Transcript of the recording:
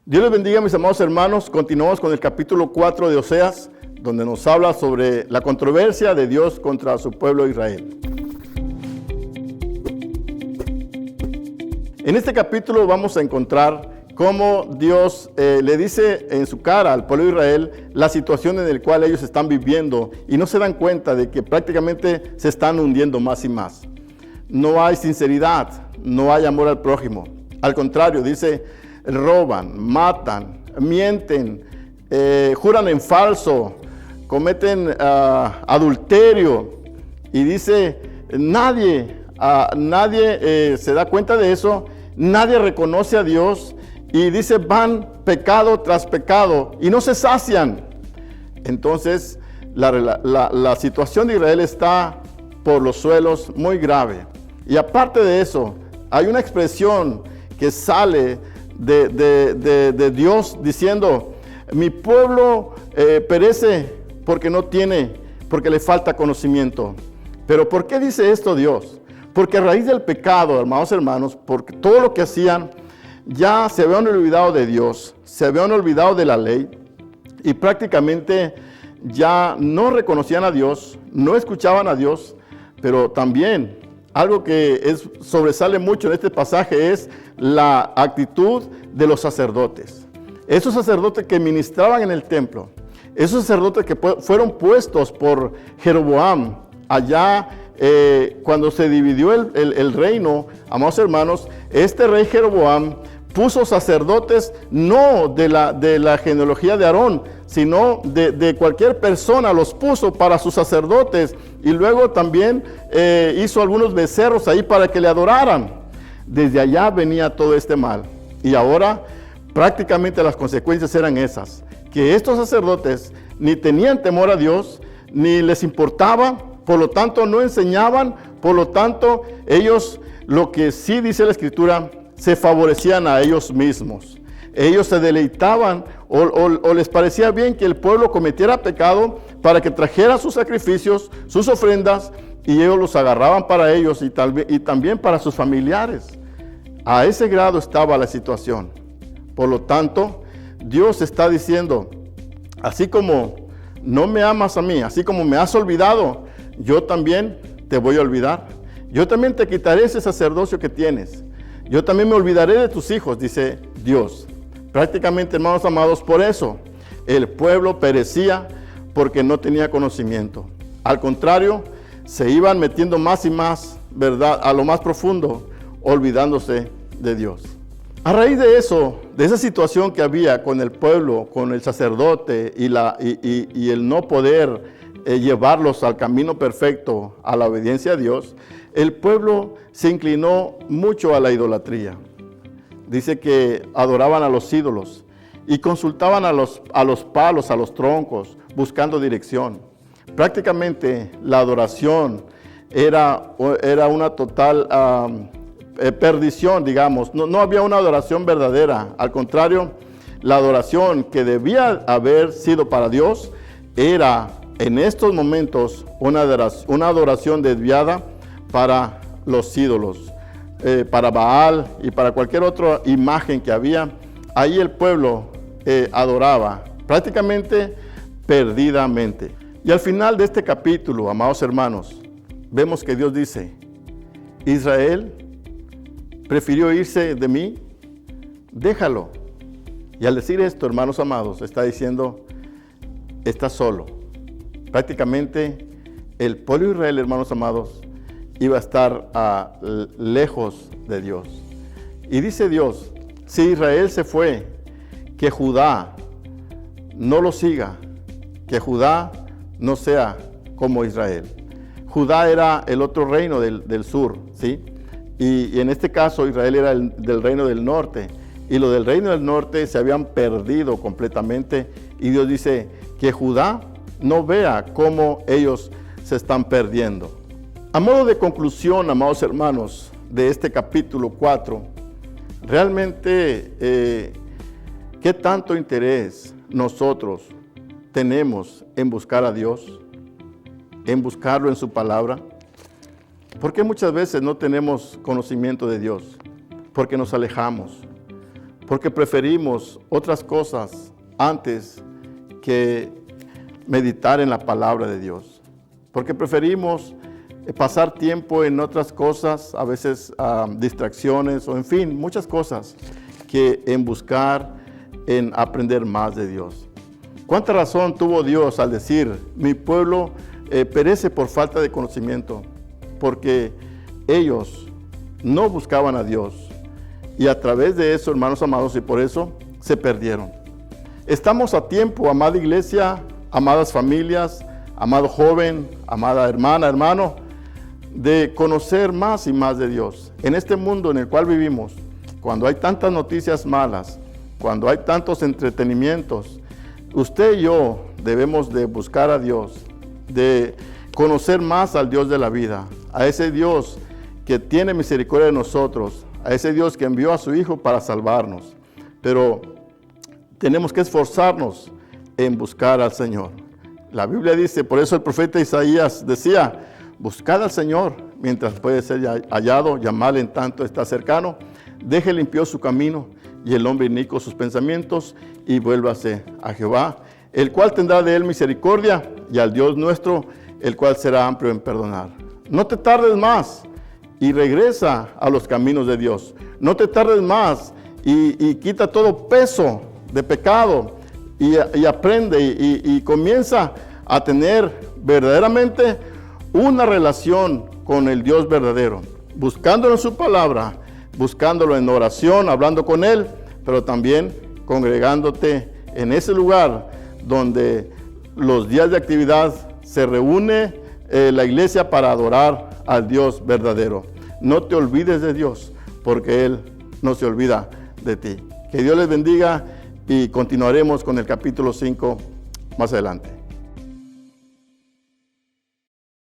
Dios les bendiga, mis amados hermanos. Continuamos con el capítulo 4 de Oseas, donde nos habla sobre la controversia de Dios contra su pueblo Israel. En este capítulo vamos a encontrar cómo Dios le dice en su cara al pueblo de Israel la situación en la cual ellos están viviendo y no se dan cuenta de que prácticamente se están hundiendo más y más. No hay sinceridad, no hay amor al prójimo. Al contrario, dice, roban, matan, mienten, juran en falso, cometen adulterio. Y dice, nadie se da cuenta de eso, nadie reconoce a Dios. Y dice, van pecado tras pecado y no se sacian. Entonces, la situación de Israel está por los suelos muy grave. Y aparte de eso, hay una expresión que sale de Dios diciendo, mi pueblo perece porque porque le falta conocimiento. Pero ¿por qué dice esto Dios? Porque a raíz del pecado, hermanos, porque todo lo que hacían, ya se habían olvidado de Dios, se habían olvidado de la ley y prácticamente ya no reconocían a Dios, no escuchaban a Dios, pero también algo que sobresale mucho en este pasaje es la actitud de los sacerdotes. Esos sacerdotes que ministraban en el templo, esos sacerdotes que fueron puestos por Jeroboam allá cuando se dividió el reino, amados hermanos, este rey Jeroboam puso sacerdotes no de la genealogía de Aarón, sino de cualquier persona, los puso para sus sacerdotes y luego también hizo algunos becerros ahí para que le adoraran. Desde allá venía todo este mal y ahora prácticamente las consecuencias eran esas, que estos sacerdotes ni tenían temor a Dios, ni les importaba, por lo tanto no enseñaban, por lo tanto ellos, lo que sí dice la Escritura, se favorecían a ellos mismos. Ellos se deleitaban o les parecía bien que el pueblo cometiera pecado para que trajera sus sacrificios, sus ofrendas, y ellos los agarraban para ellos y también para sus familiares. A ese grado estaba la situación. Por lo tanto, Dios está diciendo, así como no me amas a mí, así como me has olvidado, yo también te voy a olvidar. Yo también te quitaré ese sacerdocio que tienes. Yo también me olvidaré de tus hijos, dice Dios. Prácticamente, hermanos amados, por eso el pueblo perecía porque no tenía conocimiento. Al contrario, se iban metiendo más y más, ¿verdad?, a lo más profundo, olvidándose de Dios. A raíz de eso, de esa situación que había con el pueblo, con el sacerdote y el no poder llevarlos al camino perfecto, a la obediencia a Dios, el pueblo se inclinó mucho a la idolatría. Dice que adoraban a los ídolos y consultaban a los palos, a los troncos, buscando dirección. Prácticamente la adoración era una total perdición, digamos. No había una adoración verdadera. Al contrario, la adoración que debía haber sido para Dios era en estos momentos una adoración desviada para los ídolos, para Baal y para cualquier otra imagen que había. Ahí el pueblo adoraba prácticamente perdidamente. Y al final de este capítulo, amados hermanos, vemos que Dios dice, Israel prefirió irse de mí, déjalo. Y al decir esto, hermanos amados, está diciendo, está solo. Prácticamente el pueblo de Israel, hermanos amados, iba a estar lejos de Dios. Y dice Dios, si Israel se fue, que Judá no lo siga, que Judá no sea como Israel. Judá era el otro reino del sur, ¿sí? Y en este caso Israel era del reino del norte. Y los del reino del norte se habían perdido completamente. Y Dios dice que Judá no vea cómo ellos se están perdiendo. A modo de conclusión, amados hermanos, de este capítulo 4, realmente, ¿qué tanto interés nosotros tenemos en buscar a Dios, en buscarlo en su palabra? ¿Por qué muchas veces no tenemos conocimiento de Dios? Porque nos alejamos, porque preferimos otras cosas antes que meditar en la palabra de Dios. Porque preferimos pasar tiempo en otras cosas, a veces distracciones o en fin, muchas cosas, que en buscar, en aprender más de Dios. ¿Cuánta razón tuvo Dios al decir, mi pueblo perece por falta de conocimiento? Porque ellos no buscaban a Dios. Y a través de eso, hermanos amados, y por eso se perdieron. Estamos a tiempo, amada iglesia, amadas familias, amado joven, amada hermana, hermano, de conocer más y más de Dios. En este mundo en el cual vivimos, cuando hay tantas noticias malas, cuando hay tantos entretenimientos, usted y yo debemos de buscar a Dios, de conocer más al Dios de la vida, a ese Dios que tiene misericordia de nosotros, a ese Dios que envió a su Hijo para salvarnos. Pero tenemos que esforzarnos en buscar al Señor. La Biblia dice, por eso el profeta Isaías decía, buscad al Señor mientras puede ser hallado, llamadle en tanto está cercano, deje limpio su camino y el hombre inicuo sus pensamientos y vuélvase a Jehová, el cual tendrá de él misericordia, y al Dios nuestro, el cual será amplio en perdonar. No te tardes más y regresa a los caminos de Dios. No te tardes más y quita todo peso de pecado y aprende y comienza a tener verdaderamente una relación con el Dios verdadero, buscándolo en su palabra, buscándolo en oración, hablando con Él, pero también congregándote en ese lugar donde los días de actividad se reúne la iglesia para adorar al Dios verdadero. No te olvides de Dios, porque Él no se olvida de ti. Que Dios les bendiga y continuaremos con el capítulo 5 más adelante.